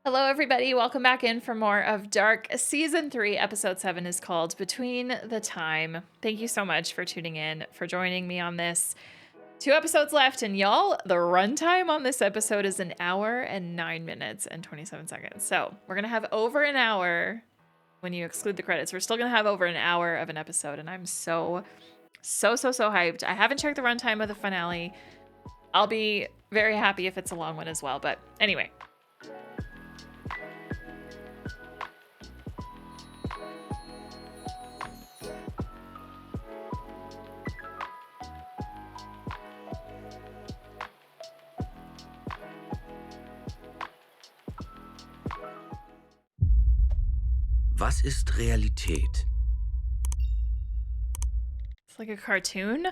Hello, everybody. Welcome back in for more of Dark. Season 3, Episode 7 is called Between the Time. Thank you so much for tuning in, for joining me on this. 2 episodes left, and y'all, the runtime on this episode is 1 hour and 9 minutes and 27 seconds. So we're going to have over an hour when you exclude the credits. We're still going to have over an hour of an episode, and I'm so hyped. I haven't checked the runtime of the finale. I'll be very happy if it's a long one as well, but anyway. Was ist Realität? It's like a cartoon.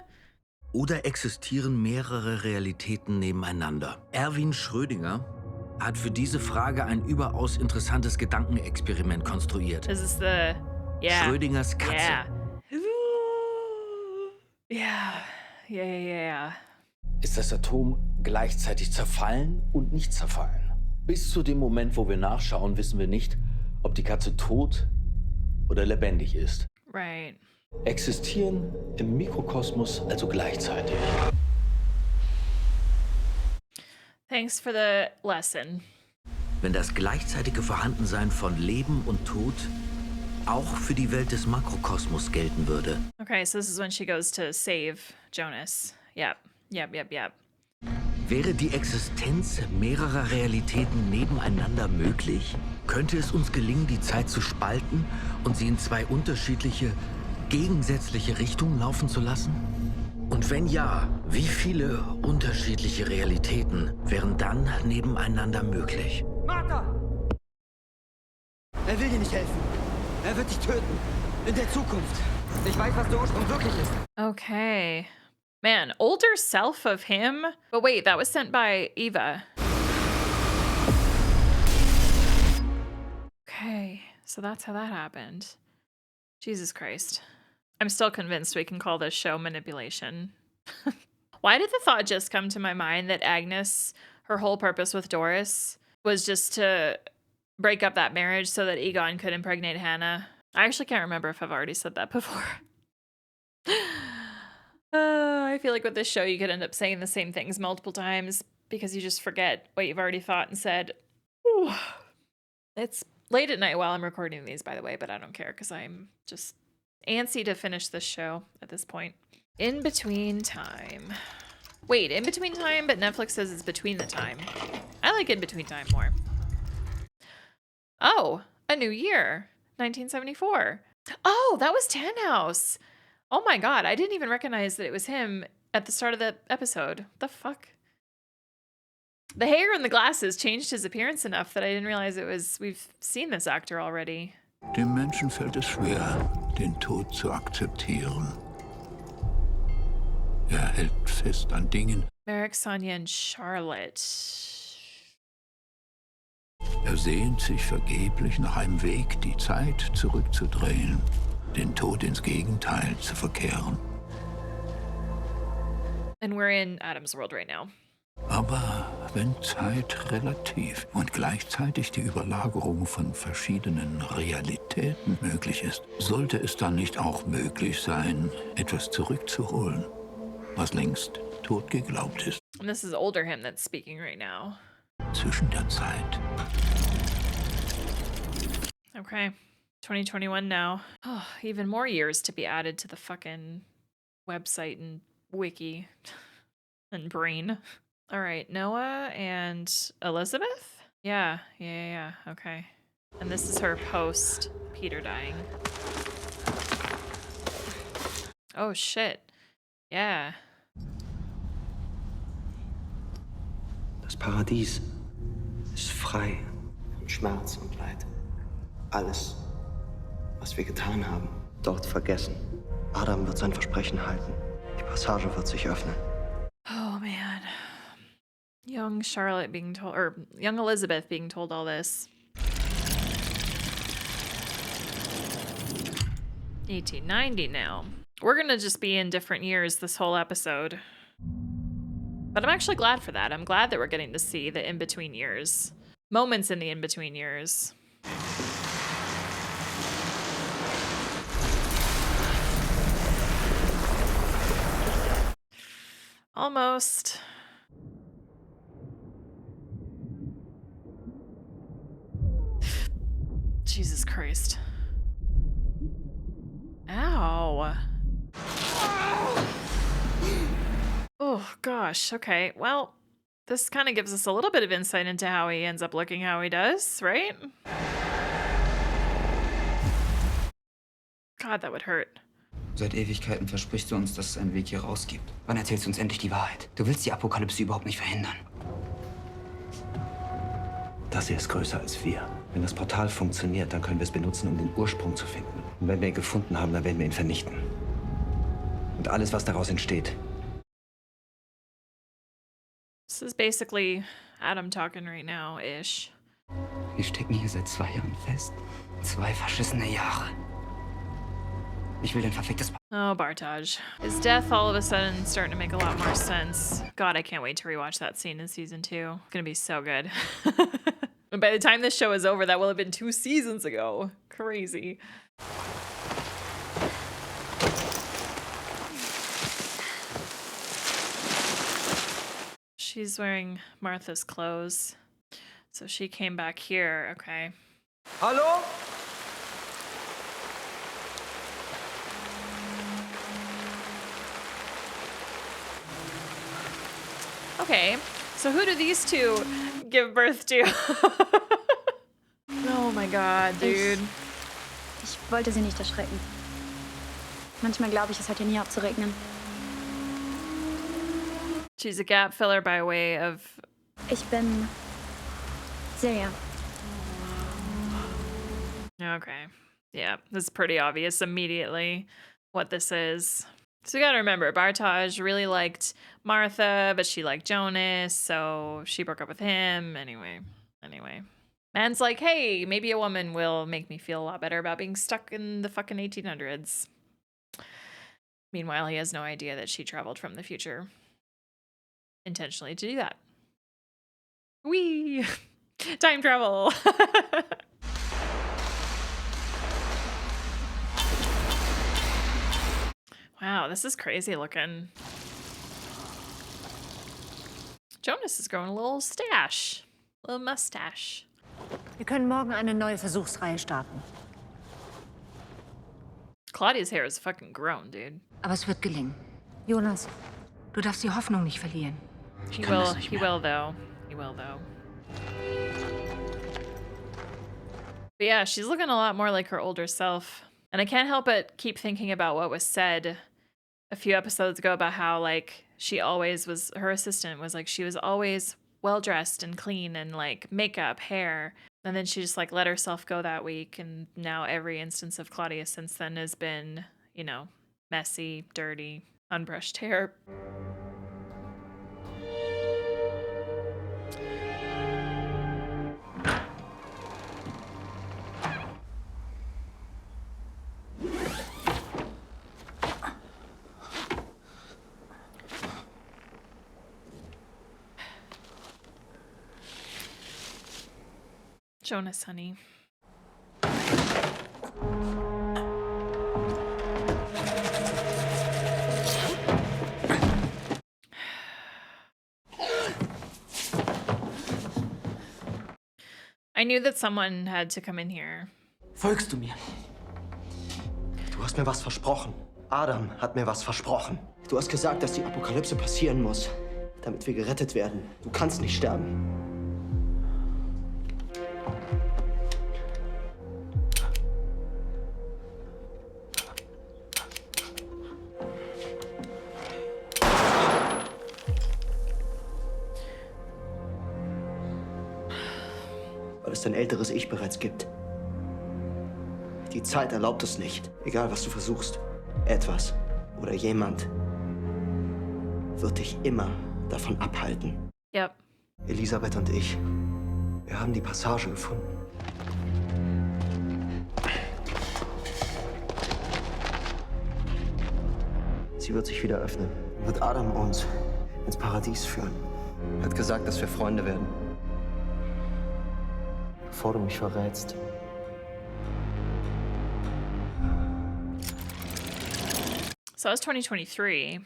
Oder existieren mehrere Realitäten nebeneinander? Erwin Schrödinger hat für diese Frage ein überaus interessantes Gedankenexperiment konstruiert. This is the Schrödingers Katze. Yeah. Ist das Atom gleichzeitig zerfallen und nicht zerfallen? Bis zu dem Moment, wo wir nachschauen, wissen wir nicht, ob die Katze tot oder lebendig ist. Right. Existieren im Mikrokosmos also gleichzeitig. Thanks for the lesson. Wenn das gleichzeitige Vorhandensein von Leben und Tod auch für die Welt des Makrokosmos gelten würde. Okay, so this is when she goes to save Jonas. Yep. Wäre die Existenz mehrerer Realitäten nebeneinander möglich? Könnte es uns gelingen, die Zeit zu spalten und sie in 2 unterschiedliche, gegensätzliche Richtungen laufen zu lassen? Und wenn ja, wie viele unterschiedliche Realitäten wären dann nebeneinander möglich? Martha! Er will dir nicht helfen. Er wird dich töten. In der Zukunft. Ich weiß, was der Ursprung wirklich ist. Okay. Man, older self of him? But wait, that was sent by Eva. Okay, so that's how that happened. Jesus Christ. I'm still convinced we can call this show manipulation. Why did the thought just come to my mind that Agnes, her whole purpose with Doris, was just to break up that marriage so that Egon could impregnate Hannah? I actually can't remember if I've already said that before. I feel like with this show, you could end up saying the same things multiple times because you just forget what you've already thought and said. Whew. It's late at night while I'm recording these, by the way, but I don't care because I'm just antsy to finish this show at this point. In Between Time. Wait, In Between Time, but Netflix says it's Between the Time. I like In Between Time more. Oh, A New Year, 1974. Oh, that was Tannhaus. Oh my god, I didn't even recognize that it was him at the start of the episode. The fuck? The hair and the glasses changed his appearance enough that I didn't realize it was... We've seen this actor already. Dem Menschen fällt es schwer, den Tod zu akzeptieren. Hält fest an Dingen. Merrick, Sonia, and Charlotte. Sehnt sich vergeblich nach einem Weg, die Zeit zurückzudrehen, den Tod ins Gegenteil zu verkehren. And we're in Adam's world right now. Aber wenn Zeit relativ und gleichzeitig die Überlagerung von verschiedenen Realitäten möglich ist, sollte es dann nicht auch möglich sein, etwas zurückzuholen, was längst tot geglaubt ist? And this is older him that's speaking right now. Zwischen der Zeit. Okay. 2021 now. Oh, even more years to be added to the fucking website and wiki and brain. All right, Noah and Elizabeth? Yeah. Okay. And this is her post Peter dying. Oh shit. Yeah. Das Paradies ist frei von Schmerz und Leid. Alles, was wir getan haben, dort vergessen. Adam wird sein Versprechen halten. Die Passage wird sich öffnen. Oh man. Young Charlotte being told, or young Elizabeth being told all this. 1890 now. We're gonna just be in different years this whole episode. But I'm actually glad for that. I'm glad that we're getting to see the in-between years. moments in the in-between years. Almost. Jesus Christ. Ow. Oh, gosh. Okay. Well, this kind of gives us a little bit of insight into how he ends up looking how he does, right? God, that would hurt. Seit Ewigkeiten versprichst du uns, dass es einen Weg hier raus gibt. Wann erzählst du uns endlich die Wahrheit? Du willst die Apokalypse überhaupt nicht verhindern. Das hier ist größer als wir. Wenn das Portal funktioniert, dann können wir es benutzen, um den Ursprung zu finden. Und wenn wir ihn gefunden haben, dann werden wir ihn vernichten. Und alles, was daraus entsteht. This is basically Adam talking right now, ish. Wir stecken hier seit 2 Jahren fest. 2 verschissene Jahre. Ich will dein verficktes... Oh, Bartaj. His death all of a sudden starting to make a lot more sense. God, I can't wait to rewatch that scene in season 2. It's gonna be so good. And by the time this show is over, that will have been 2 seasons ago. Crazy. She's wearing Martha's clothes. So she came back here, okay. Hallo? Okay, so who do these two give birth to? Oh my god, dude. Ich wollte sie nicht erschrecken. Manchmal glaube ich, es hört hier nie auf zu regnen. She's a gap filler by way of... Ich bin Celia. Okay. Yeah, it's pretty obvious immediately what this is. So you gotta remember, Bartaj really liked Martha, but she liked Jonas, so she broke up with him. Anyway. Man's like, hey, maybe a woman will make me feel a lot better about being stuck in the fucking 1800s. Meanwhile, he has no idea that she traveled from the future intentionally to do that. Whee! Time travel! Wow, this is crazy looking. Jonas is growing a little stash. A little mustache. Wir können morgen eine neue Versuchsreihe starten. Claudia's hair is fucking grown, dude. Aber es wird gelingen. Jonas, du darfst die Hoffnung nicht verlieren. He will though. But yeah, she's looking a lot more like her older self. And I can't help but keep thinking about what was said a few episodes ago about how, like, she always was, her assistant was like, she was always well-dressed and clean and, like, makeup, hair. And then she just, like, let herself go that week. And now every instance of Claudia since then has been, you know, messy, dirty, unbrushed hair. Jonas, honey. I knew that someone had to come in here. Folgst du mir? Du hast mir was versprochen. Adam hat mir was versprochen. Du hast gesagt, dass die Apokalypse passieren muss, damit wir gerettet werden. Du kannst nicht sterben. Weil es dein älteres Ich bereits gibt. Die Zeit erlaubt es nicht. Egal, was du versuchst. Etwas oder jemand wird dich immer davon abhalten. Yep. Elisabeth und ich, wir haben die Passage gefunden. Sie wird sich wieder öffnen. Wird Adam uns ins Paradies führen. Er hat gesagt, dass wir Freunde werden. bevor du mich verrätst. So that was 2023.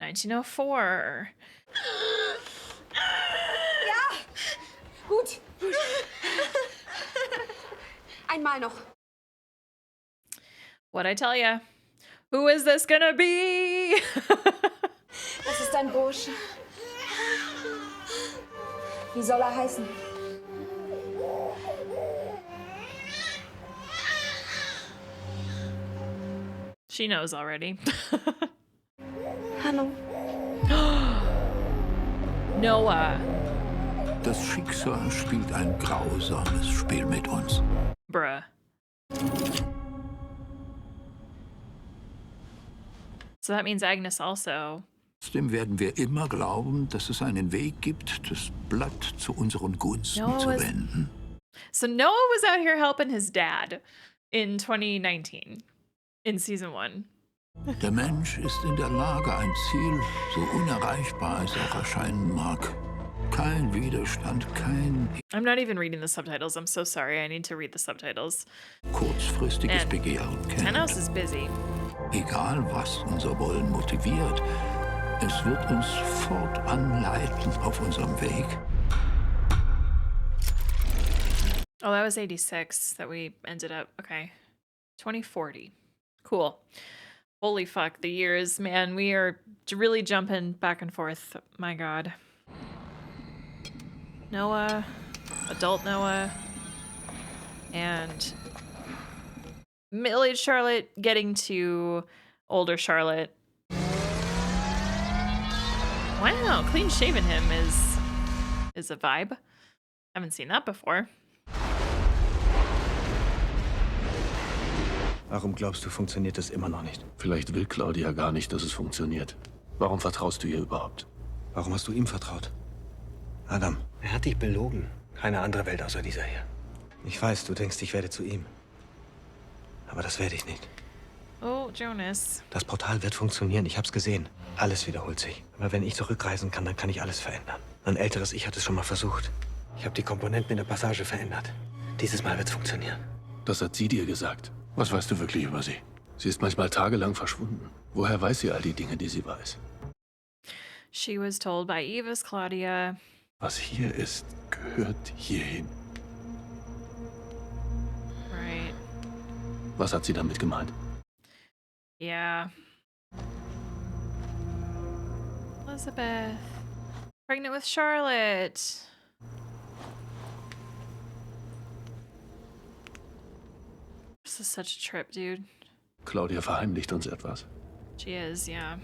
1904. Ja, gut. Einmal noch. What'd I tell ya? Who is this gonna be? Das ist ein Bursch. Wie soll er heißen? She knows already. Hallo. Noah. Das Schicksal spielt ein grausames Spiel mit uns. Bruh. So that means Agnes also. Trotzdem werden wir immer glauben, dass es einen Weg gibt, das Blatt zu unseren Gunsten Noah zu was- wenden. So Noah was out here helping his dad in 2019 in season 1. Der Mensch ist in der Lage, ein Ziel, so unerreichbar es auch erscheinen mag. Kein Widerstand, kein I'm not even reading the subtitles. I'm so sorry. I need to read the subtitles. kurzfristiges And Begehren kennt. Thanos is busy. Egal, was unser Wollen motiviert, es wird uns fortan leiten auf unserem Weg. Oh, that was 86 that we ended up. Okay. 2040. Cool. Holy fuck, the years, man. We are really jumping back and forth. My God. Noah, adult Noah, and middle-aged Charlotte getting to older Charlotte. Wow, clean shaven him is a vibe. Haven't seen that before. Warum glaubst du, funktioniert das immer noch nicht? Vielleicht will Claudia gar nicht, dass es funktioniert. Warum vertraust du ihr überhaupt? Warum hast du ihm vertraut? Adam. Er hat dich belogen. Keine andere Welt außer dieser hier. Ich weiß, du denkst, ich werde zu ihm. Aber das werde ich nicht. Oh, Jonas. Das Portal wird funktionieren, ich hab's gesehen. Alles wiederholt sich. Aber wenn ich zurückreisen kann, dann kann ich alles verändern. Ein älteres Ich hat es schon mal versucht. Ich habe die Komponenten in der Passage verändert. Dieses Mal wird's funktionieren. Das hat sie dir gesagt. Was weißt du wirklich über sie? Sie ist manchmal tagelang verschwunden. Woher weiß sie all die Dinge, die sie weiß? She was told by Eva's Claudia. Was hier ist, gehört hierhin. Right. Was hat sie damit gemeint? Yeah. Elizabeth. Pregnant with Charlotte. This is such a trip, dude. Claudia verheimlicht uns etwas. She is, yeah.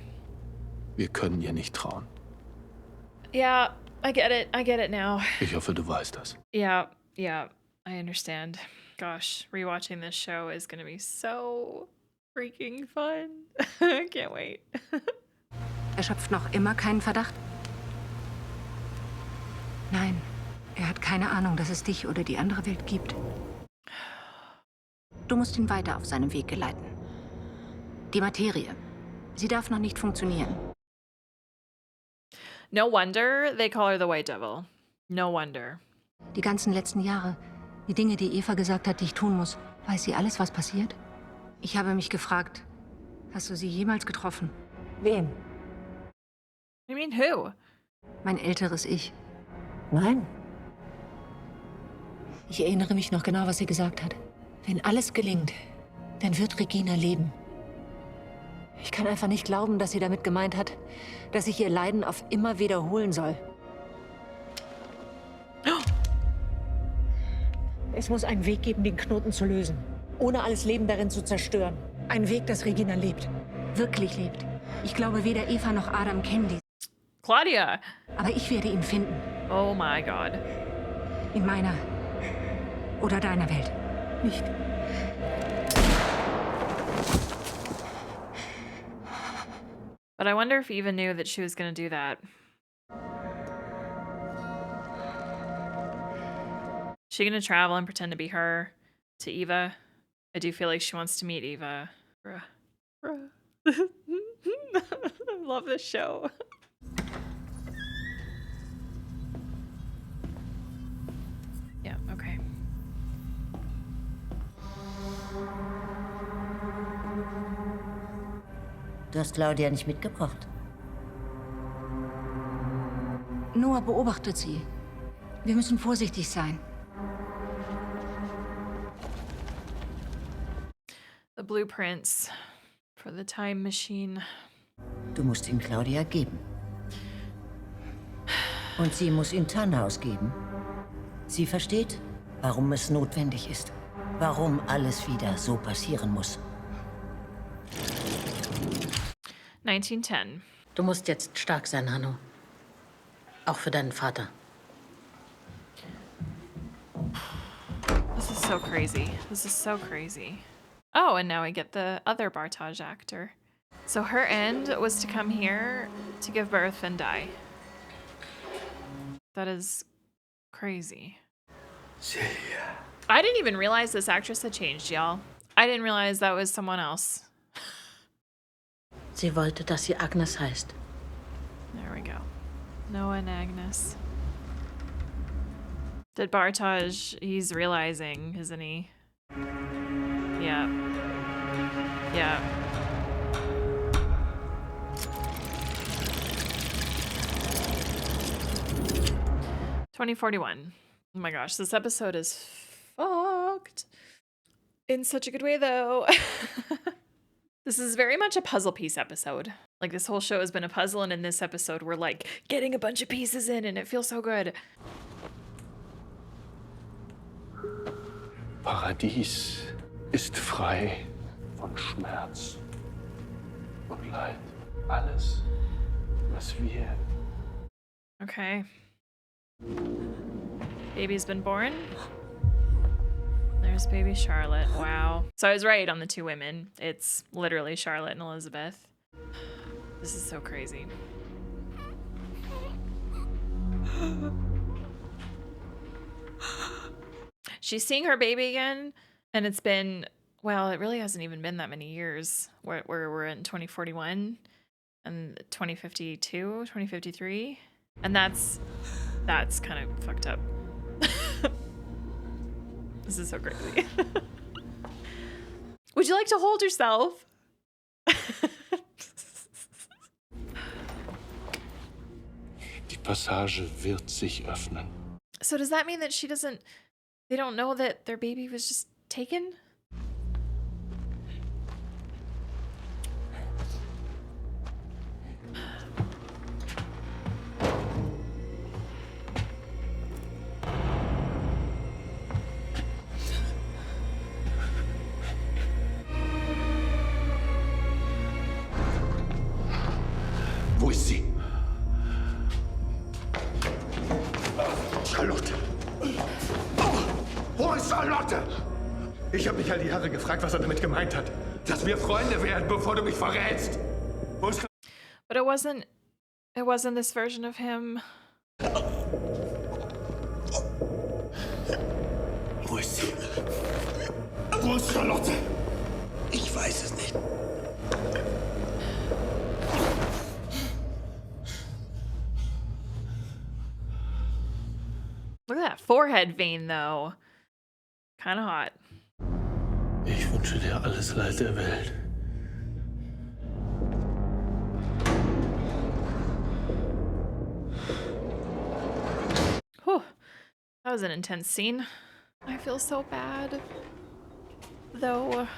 Wir können ihr nicht trauen. Yeah, I get it. I get it now. Ich hoffe, du weißt das. Yeah, I understand. Gosh, rewatching this show is gonna be so freaking fun. I can't wait. Er schöpft noch immer keinen Verdacht? Nein, er hat keine Ahnung, dass es dich oder die andere Welt gibt. Du musst ihn weiter auf seinem Weg geleiten. Die Materie, sie darf noch nicht funktionieren. No wonder they call her the White Devil. No wonder. Die ganzen letzten Jahre, die Dinge, die Eva gesagt hat, die ich tun muss, weiß sie alles, was passiert? Ich habe mich gefragt, hast du sie jemals getroffen? Wen? I mean, who? Mein älteres Ich. Nein. Ich erinnere mich noch genau, was sie gesagt hat. Wenn alles gelingt, dann wird Regina leben. Ich kann einfach nicht glauben, dass sie damit gemeint hat, dass ich ihr Leiden auf immer wiederholen soll. Es muss einen Weg geben, den Knoten zu lösen, ohne alles Leben darin zu zerstören. Ein Weg, dass Regina lebt. Wirklich lebt. Ich glaube, weder Eva noch Adam kennen die. Claudia. Aber ich werde ihn finden. Oh my God. In meiner oder deiner Welt. Nicht. But I wonder if Eva knew that she was gonna do that. Is she gonna travel and pretend to be her to Eva? I do feel like she wants to meet Eva. Bruh. I love this show. Yeah, okay. Du hast Claudia nicht mitgebracht. Noah beobachtet sie. Wir müssen vorsichtig sein. The blueprints for the time machine. Du musst ihn Claudia geben. Und sie muss ihn Tannhaus geben. Sie versteht, warum es notwendig ist. Warum alles wieder so passieren muss. 1910. Du musst jetzt stark sein, Hanno. Auch für deinen Vater. This is so crazy. This is so crazy. Oh, and now we get the other Bartaj actor. So her end was to come here to give birth and die. That is crazy. Celia. I didn't even realize this actress had changed, y'all. I didn't realize that was someone else. Sie wollte, dass sie Agnes heißt. There we go. Noah and Agnes. Did Bartaj, he's realizing, isn't he? Yeah. Yeah. $2041. Oh my gosh, this episode is fucked. In such a good way, though. This is very much a puzzle piece episode. Like, this whole show has been a puzzle, and in this episode, we're like getting a bunch of pieces in, and it feels so good. Paradies ist frei von Schmerz und Leid. Alles, was wir... Okay. Baby's been born. There's baby Charlotte. Wow. So I was right on the two women. It's literally Charlotte and Elizabeth. This is so crazy. She's seeing her baby again, and it's been, well, it really hasn't even been that many years. Where we're in 2041 and 2052, 2053. And that's kind of fucked up. This is so crazy. Would you like to hold yourself? Die Passage wird sich öffnen. So does that mean that they don't know that their baby was just taken? Wo ist sie? Charlotte! Wo ist Charlotte? Ich habe mich all die Jahre gefragt, was er damit gemeint hat. Dass wir Freunde werden, bevor du mich verrätst. But it wasn't this version of him. Wo ist sie? Wo ist Charlotte? Ich weiß es nicht. Look at that forehead vein, though. Kind of hot. Ich wünsche dir alles Leid der Welt. Whew. That was an intense scene. I feel so bad. Though.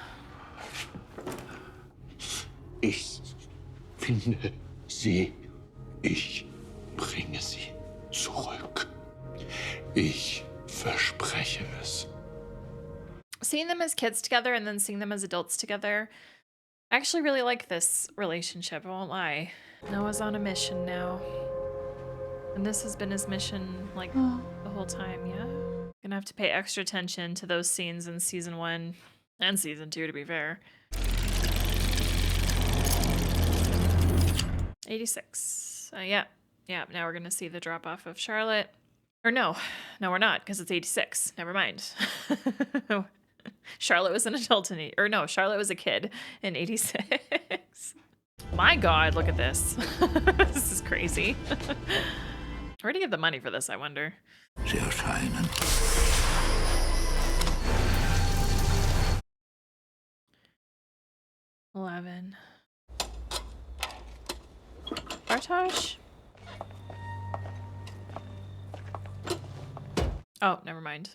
Ich finde sie. Ich bringe sie zurück. Ich verspreche es. Seeing them as kids together and then seeing them as adults together, I actually really like this relationship, I won't lie. Noah's on a mission now. And this has been his mission, like, the whole time, yeah? Gonna have to pay extra attention to those scenes in season 1 and season 2, to be fair. 86. Yeah, now we're gonna see the drop-off of Charlotte. Or no, we're not, because it's 86. Never mind. Charlotte was an adult Charlotte was a kid in 86. My God, look at this. This is crazy. Where do you get the money for this, I wonder? Sie erscheinen 11. Bartosz? Oh, never mind.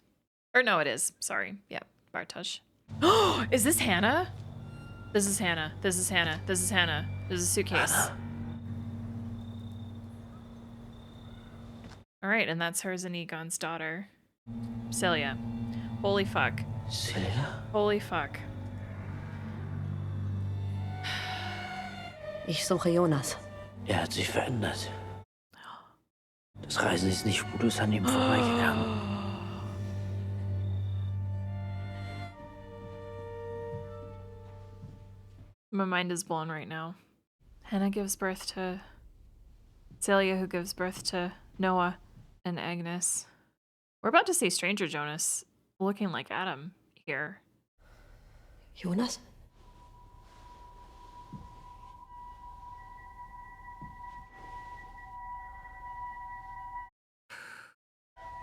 Or no, it is. Sorry. Yeah, Bartosz. Oh, is this Hannah? This is Hannah. This is Hannah. This is Hannah. This is a suitcase. Hannah. All right, and that's hers and Egon's daughter, Celia. Holy fuck. Celia? Holy fuck. Ich suche Jonas. Er hat sich verändert. Das Reisen ist nicht spurlos an ihm vorbeigegangen. My mind is blown right now. Hannah gives birth to Celia, who gives birth to Noah and Agnes. We're about to see Stranger Jonas looking like Adam here. Jonas?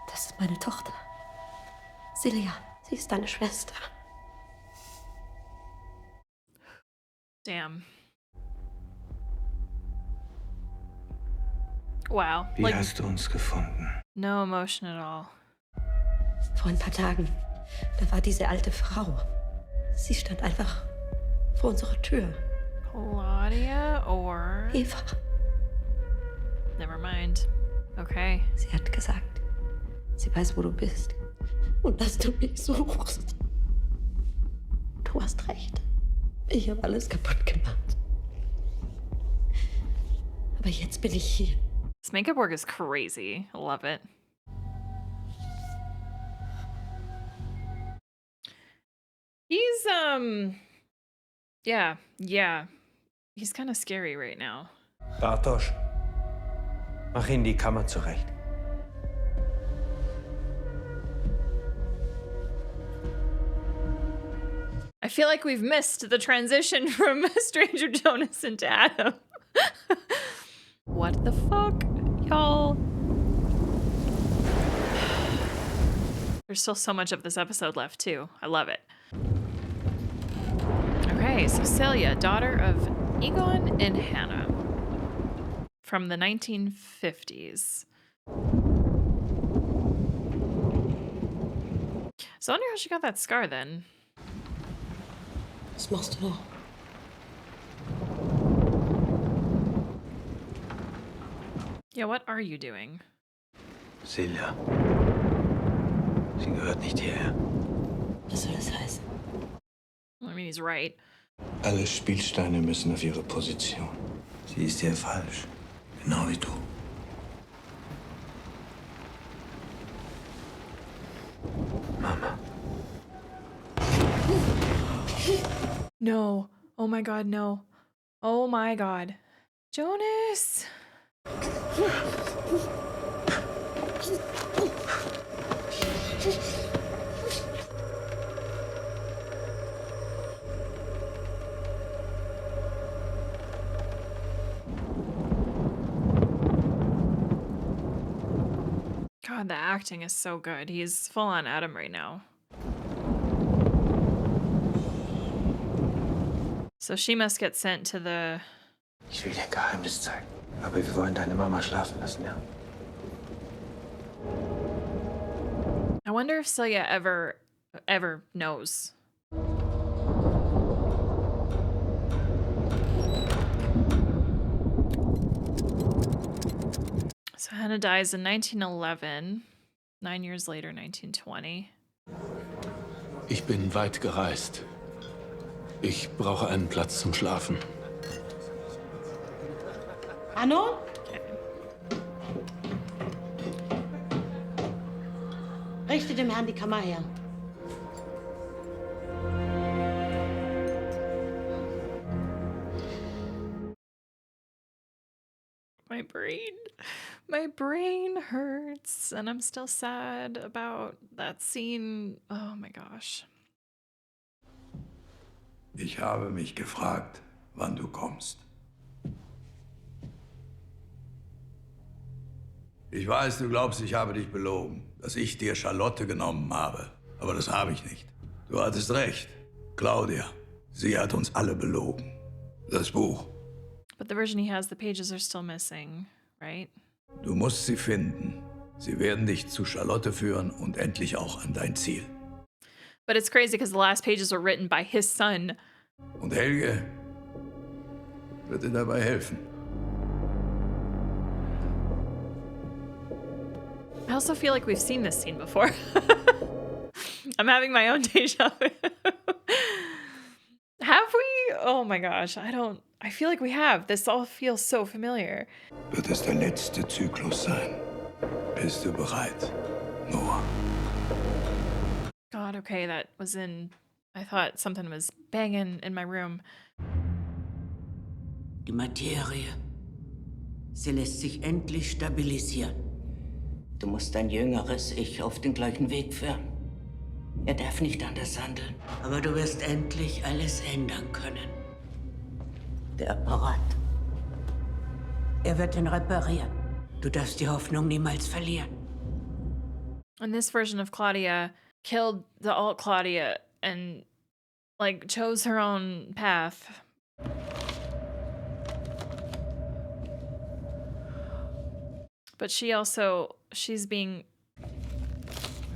Das ist meine Tochter. Celia, sie ist deine Schwester. Damn. Wow. Wie hast du uns gefunden? No emotion at all. Vor ein paar Tagen, da war diese alte Frau. Sie stand einfach vor unserer Tür. Claudia or... Eva. Never mind. Okay. Sie hat gesagt, sie weiß, wo du bist. Und dass du mich suchst. Du hast recht. Ich habe alles kaputt gemacht. Aber jetzt bin ich hier. This makeup work is crazy. I love it. He's, yeah. He's kind of scary right now. Bartosz, mach ihn die Kammer zurecht. I feel like we've missed the transition from Stranger Jonas into Adam. What the fuck, y'all? There's still so much of this episode left, too. I love it. Okay, so Celia, daughter of Egon and Hannah from the 1950s. So I wonder how she got that scar then. Was machst du? Yeah, what are you doing? Celia. Sie gehört nicht hierher. Was soll das heißen? I mean, he's right. Alle Spielsteine müssen auf ihre Position. Sie ist hier falsch. Genau wie du. Mama. No. Oh my god, no. Oh my god. Jonas! God, the acting is so good. He's full on Adam right now. So she must get sent to the... Ich will dir ein Geheimnis zeigen. Aber wir wollen deine Mama schlafen lassen, ja? I wonder if Celia ever knows. So Hannah dies in 1911. 9 years later, 1920. Ich bin weit gereist. Ich brauche einen Platz zum Schlafen. Anno? Richte dem Herrn die Kammer her. My brain hurts, and I'm still sad about that scene. Oh my gosh. Ich habe mich gefragt, wann du kommst. Ich weiß, du glaubst, ich habe dich belogen, dass ich dir Charlotte genommen habe. Aber das habe ich nicht. Du hattest recht. Claudia. Sie hat uns alle belogen. Das Buch. But the version he has, the pages are still missing, right? Du musst sie finden. Sie werden dich zu Charlotte führen und endlich auch an dein Ziel. But it's crazy because the last pages were written by his son. Und Helge wird dir dabei helfen. I also feel like we've seen this scene before. I'm having my own deja vu. Have we? Oh my gosh, I feel like we have. This all feels so familiar. Wird es der letzte Zyklus sein? Bist du bereit, Noah? God, okay, that was in... I thought something was banging in my room. Die Materie. Sie lässt sich endlich stabilisieren. Du musst dein jüngeres Ich auf den gleichen Weg führen. Er darf nicht anders handeln. Aber du wirst endlich alles ändern können. Der Apparat. Er wird ihn reparieren. Du darfst die Hoffnung niemals verlieren. And this version of Claudia killed the alt Claudia and like chose her own path. But she's being...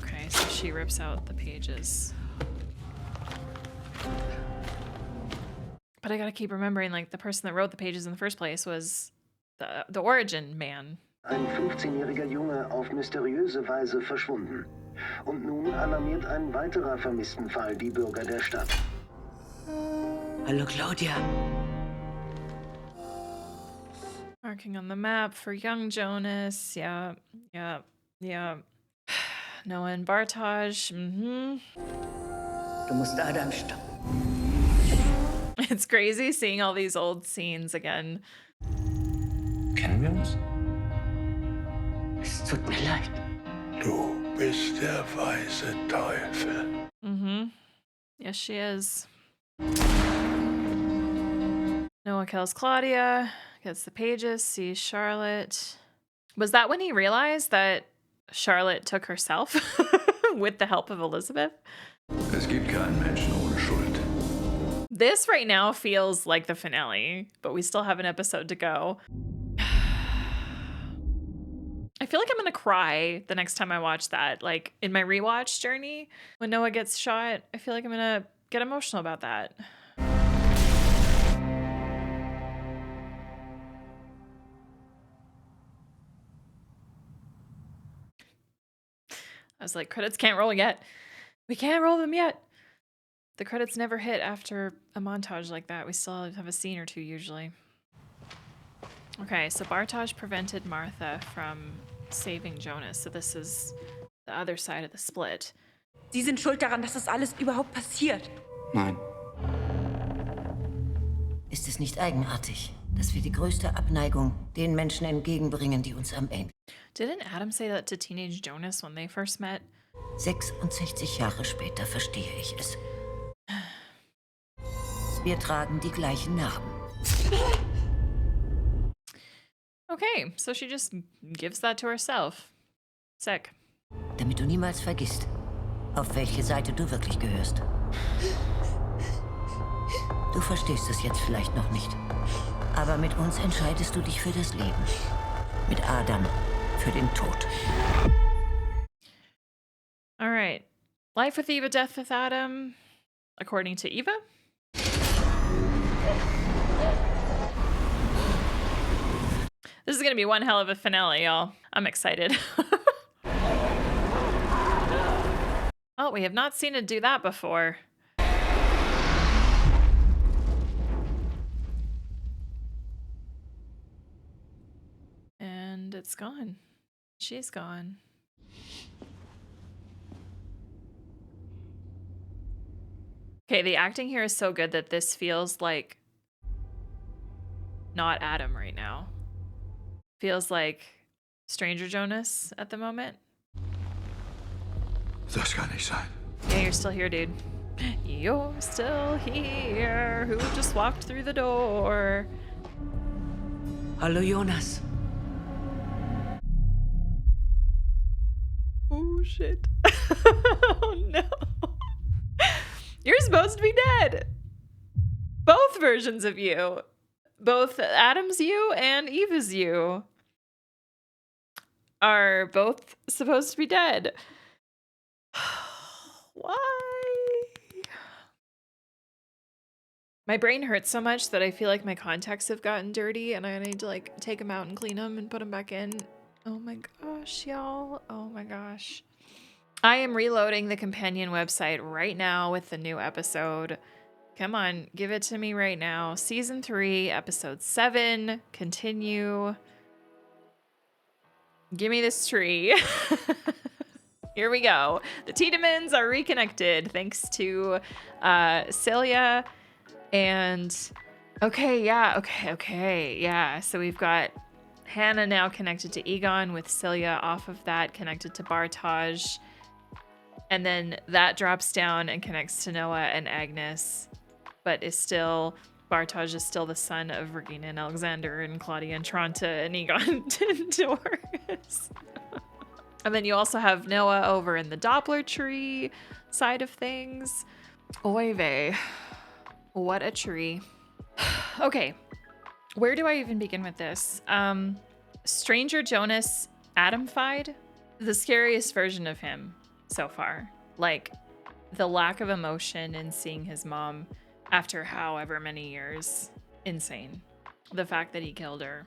Okay, so she rips out the pages. But I gotta keep remembering, like, the person that wrote the pages in the first place was the origin man. Ein 15-jähriger Junge auf mysteriöse Weise verschwunden. Und nun alarmiert ein weiterer Vermisstenfall die Bürger der Stadt. Hallo, Claudia. Marking on the map for young Jonas. Yeah. Noah and Bartosz. Du musst Adam stoppen. It's crazy seeing all these old scenes again. Kennen wir uns? Es tut mir leid. Du bist der weiße Teufel. Yes, she is. Noah kills Claudia, gets the pages, sees Charlotte. Was that when he realized that Charlotte took herself with the help of Elizabeth? Es gibt keinen Menschen ohne Schuld. This right now feels like the finale, but we still have an episode to go. I feel like I'm gonna cry the next time I watch that. Like in my rewatch journey, when Noah gets shot, I feel like I'm gonna get emotional about that. I was like, credits can't roll yet. We can't roll them yet. The credits never hit after a montage like that. We still have a scene or two usually. Okay, so Bartosz prevented Martha from saving Jonas. So this is the other side of the split. Sie sind schuld daran, dass das alles überhaupt passiert. Nein. Ist es nicht eigenartig, dass wir die größte Abneigung den Menschen entgegenbringen, die uns am Ende... Didn't Adam say that to teenage Jonas when they first met? 66 Jahre später verstehe ich es. Wir tragen die gleichen Narben. Okay, so she just gives that to herself. Sick. Damit du niemals vergisst, auf welche Seite du wirklich gehörst. Du verstehst es jetzt vielleicht noch nicht. Aber mit uns entscheidest du dich für das Leben. Mit Adam für den Tod. All right. Life with Eva, death with Adam. According to Eva. This is going to be one hell of a finale, y'all. I'm excited. Oh, we have not seen it do that before. And it's gone. She's gone. Okay, the acting here is so good that this feels like not Adam right now. Feels like Stranger Jonas at the moment. Das kann nicht sein. Yeah, you're still here, dude. You're still here. Who just walked through the door? Hallo, Jonas. Oh, shit. Oh, no. You're supposed to be dead. both versions of you. Both Adam's you and Eva's you are both supposed to be dead. Why? My brain hurts so much that I feel like my contacts have gotten dirty and I need to like take them out and clean them and put them back in. Oh my gosh, y'all. Oh my gosh. I am reloading the companion website right now with the new episode. Come on, give it to me right now. Season 3, episode 7. Continue. Give me this tree. Here we go. The Tiedemans are reconnected thanks to Celia. And okay, yeah. So we've got Hannah now connected to Egon with Celia off of that, connected to Bartaj. And then that drops down and connects to Noah and Agnes, but Bartaj is still the son of Regina and Alexander and Claudia and Tronta and Egon and Doris. And then you also have Noah over in the Doppler tree side of things. Oy vey. What a tree. Okay, where do I even begin with this? Stranger Jonas Adam-fied, the scariest version of him so far. Like, the lack of emotion in seeing his mom after however many years. Insane. The fact that he killed her.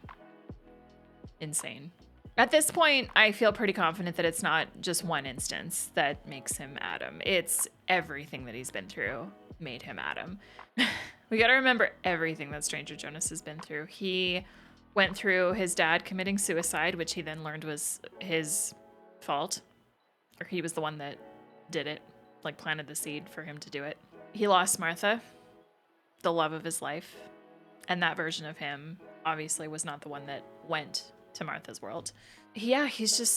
Insane. At this point, I feel pretty confident that it's not just one instance that makes him Adam. It's everything that he's been through made him Adam. We gotta remember everything that Stranger Jonas has been through. He went through his dad committing suicide, which he then learned was his fault. Or he was the one that did it, like planted the seed for him to do it. He lost Martha, the love of his life. And that version of him obviously was not the one that went to Martha's world. Yeah, he spent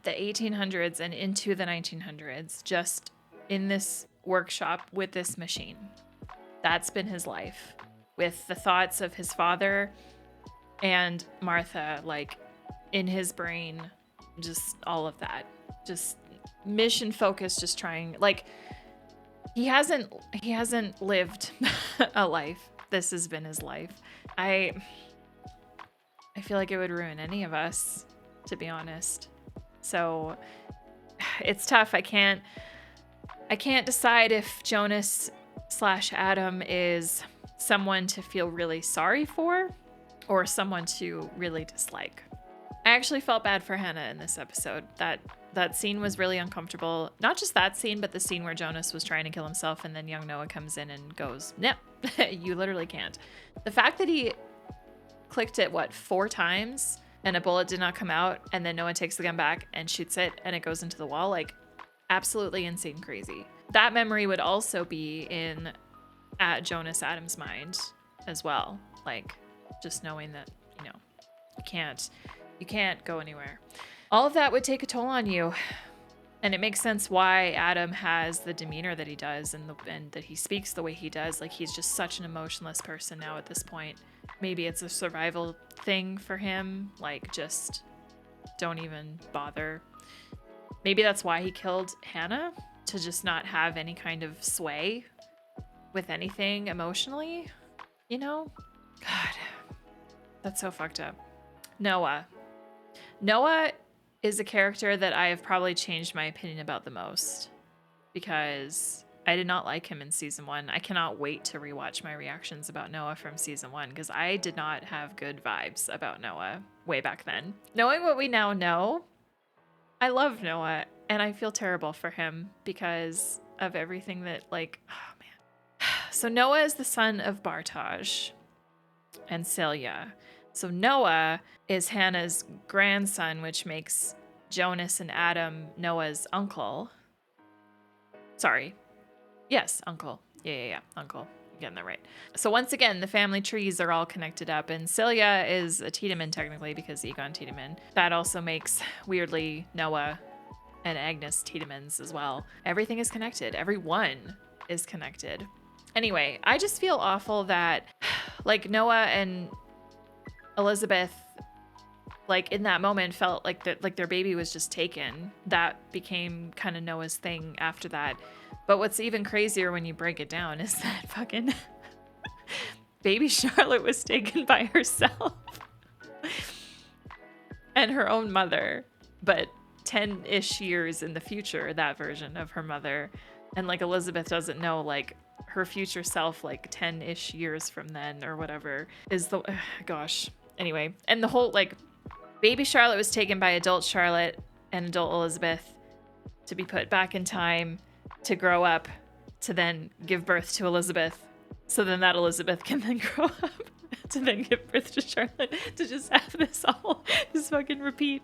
the 1800s and into the 1900s just in this workshop with this machine. That's been his life, with the thoughts of his father and Martha, like, in his brain, just all of that. Just mission focused, just trying, like, he hasn't lived a life. This has been his life. I feel like it would ruin any of us, to be honest. So it's tough. I can't decide if Jonas/Adam is someone to feel really sorry for or someone to really dislike. I actually felt bad for Hannah in this episode. That scene was really uncomfortable. Not just that scene, but the scene where Jonas was trying to kill himself and then young Noah comes in and goes, no, you literally can't. The fact that he clicked it, 4 times and a bullet did not come out, and then Noah takes the gun back and shoots it and it goes into the wall, like, absolutely insane crazy. That memory would also be at Jonas Adams' mind as well. Like, just knowing that, you can't go anywhere. All of that would take a toll on you. And it makes sense why Adam has the demeanor that he does and that he speaks the way he does. Like, he's just such an emotionless person now at this point. Maybe it's a survival thing for him. Like, just don't even bother. Maybe that's why he killed Hannah, to just not have any kind of sway with anything emotionally, God, that's so fucked up. Noah is a character that I have probably changed my opinion about the most, because I did not like him in season 1. I cannot wait to rewatch my reactions about Noah from season 1, because I did not have good vibes about Noah way back then. Knowing what we now know, I love Noah, and I feel terrible for him because of everything that, like, oh man. So Noah is the son of Bartaj and Celia. So Noah is Hannah's grandson, which makes Jonas and Adam Noah's uncle. Sorry. Yes, uncle. Yeah, uncle. I'm getting that right. So once again, the family trees are all connected up, and Celia is a Tiedemann technically because Egon Tiedemann. That also makes, weirdly, Noah and Agnes Tiedemans as well. Everything is connected. Everyone is connected. Anyway, I just feel awful that, like, Noah and Elizabeth, like, in that moment felt like that, like, their baby was just taken. That became kind of Noah's thing after that. But what's even crazier when you break it down is that fucking baby Charlotte was taken by herself and her own mother, but 10-ish years in the future, that version of her mother. And like Elizabeth doesn't know like her future self, like 10-ish years from then or whatever is the, gosh. Anyway, and the whole like baby Charlotte was taken by adult Charlotte and adult Elizabeth to be put back in time to grow up to then give birth to Elizabeth. So then that Elizabeth can then grow up to then give birth to Charlotte, to just have this all just fucking repeat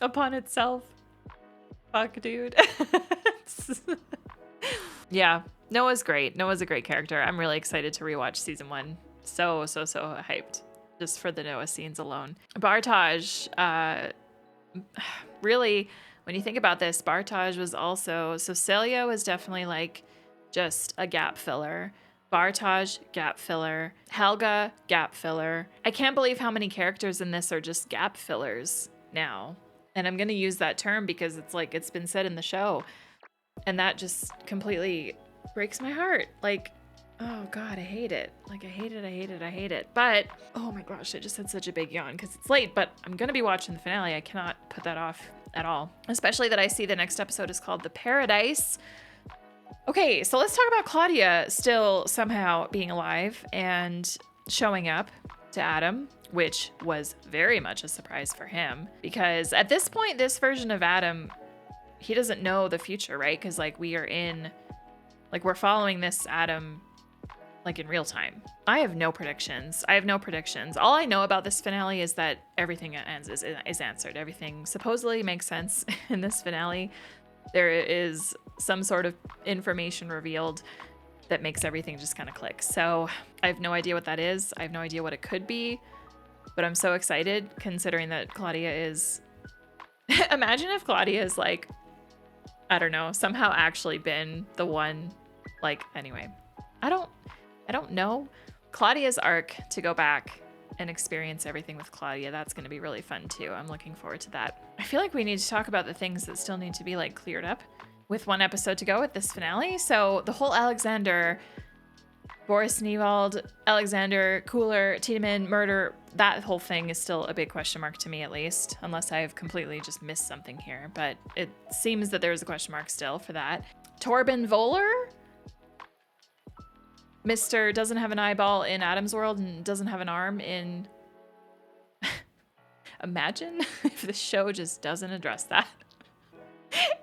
upon itself. Fuck, dude. Yeah, Noah's great. Noah's a great character. I'm really excited to rewatch season 1. So hyped just for the Noah scenes alone. Bartaj, really, when you think about this, Bartaj was also, so Celia was definitely like just a gap filler. Bartaj, gap filler. Helga, gap filler. I can't believe how many characters in this are just gap fillers now. And I'm going to use that term because it's like it's been said in the show. And that just completely breaks my heart. Like, oh God, I hate it. Like, I hate it. But, oh my gosh, I just had such a big yawn because it's late, but I'm going to be watching the finale. I cannot put that off at all. Especially that I see the next episode is called The Paradise. Okay, so let's talk about Claudia still somehow being alive and showing up to Adam, which was very much a surprise for him because at this point, this version of Adam, he doesn't know the future, right? Because like we're following this Adam like in real time. I have no predictions. All I know about this finale is that everything is answered. Everything supposedly makes sense in this finale. There is some sort of information revealed that makes everything just kind of click. So I have no idea what that is. I have no idea what it could be, but I'm so excited considering that Claudia is, imagine if Claudia is like, I don't know, somehow actually been the one, like, anyway, I don't know. Claudia's arc to go back and experience everything with Claudia, that's going to be really fun too. I'm looking forward to that. I feel like we need to talk about the things that still need to be like cleared up with one episode to go with this finale. So the whole Alexander, Boris Niewald, Alexander, Cooler, Tiedemann murder, that whole thing is still a big question mark to me at least, unless I've completely just missed something here. But it seems that there's a question mark still for that. Torben Voller? Mr. doesn't have an eyeball in Adam's world and doesn't have an arm in... Imagine if the show just doesn't address that.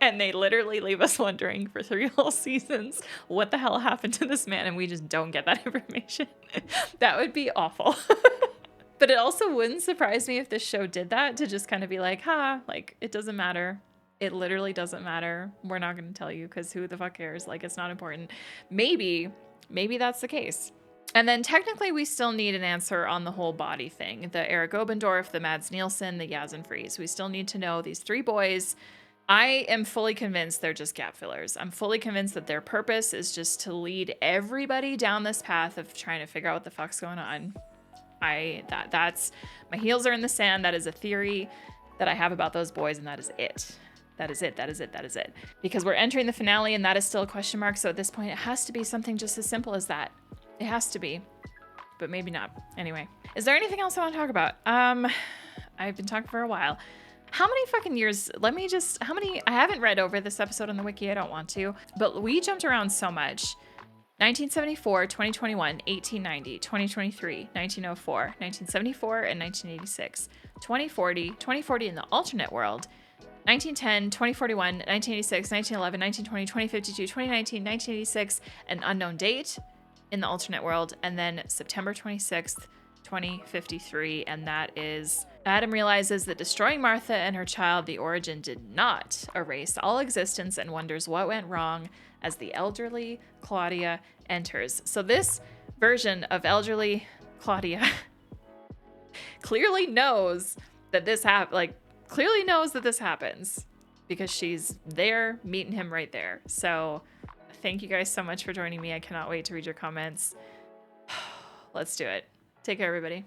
And they literally leave us wondering for 3 whole seasons what the hell happened to this man and we just don't get that information. That would be awful. But it also wouldn't surprise me if this show did that, to just kind of be like, like, it doesn't matter. It literally doesn't matter. We're not going to tell you because who the fuck cares? Like, it's not important. Maybe that's the case. And then technically we still need an answer on the whole body thing. The Eric Obendorf, the Mads Nielsen, the Yasin Freeze. We still need to know these 3 boys. I am fully convinced they're just gap fillers. I'm fully convinced that their purpose is just to lead everybody down this path of trying to figure out what the fuck's going on. That's my heels are in the sand. That is a theory that I have about those boys, and that is it. That is it. Because we're entering the finale and that is still a question mark. So at this point, it has to be something just as simple as that. It has to be, but maybe not. Anyway, is there anything else I want to talk about? I've been talking for a while. How many fucking years? I haven't read over this episode on the wiki. I don't want to, but we jumped around so much. 1974, 2021, 1890, 2023, 1904, 1974, and 1986. 2040 in the alternate world. 1910, 2041, 1986, 1911, 1920, 2052, 2019, 1986, an unknown date in the alternate world, and then September 26th, 2053, and that is Adam realizes that destroying Martha and her child, the Origin, did not erase all existence and wonders what went wrong as the elderly Claudia enters. So this version of elderly Claudia clearly knows that this happens because she's there meeting him right there. So thank you guys so much for joining me. I cannot wait to read your comments. Let's do it. Take care, everybody.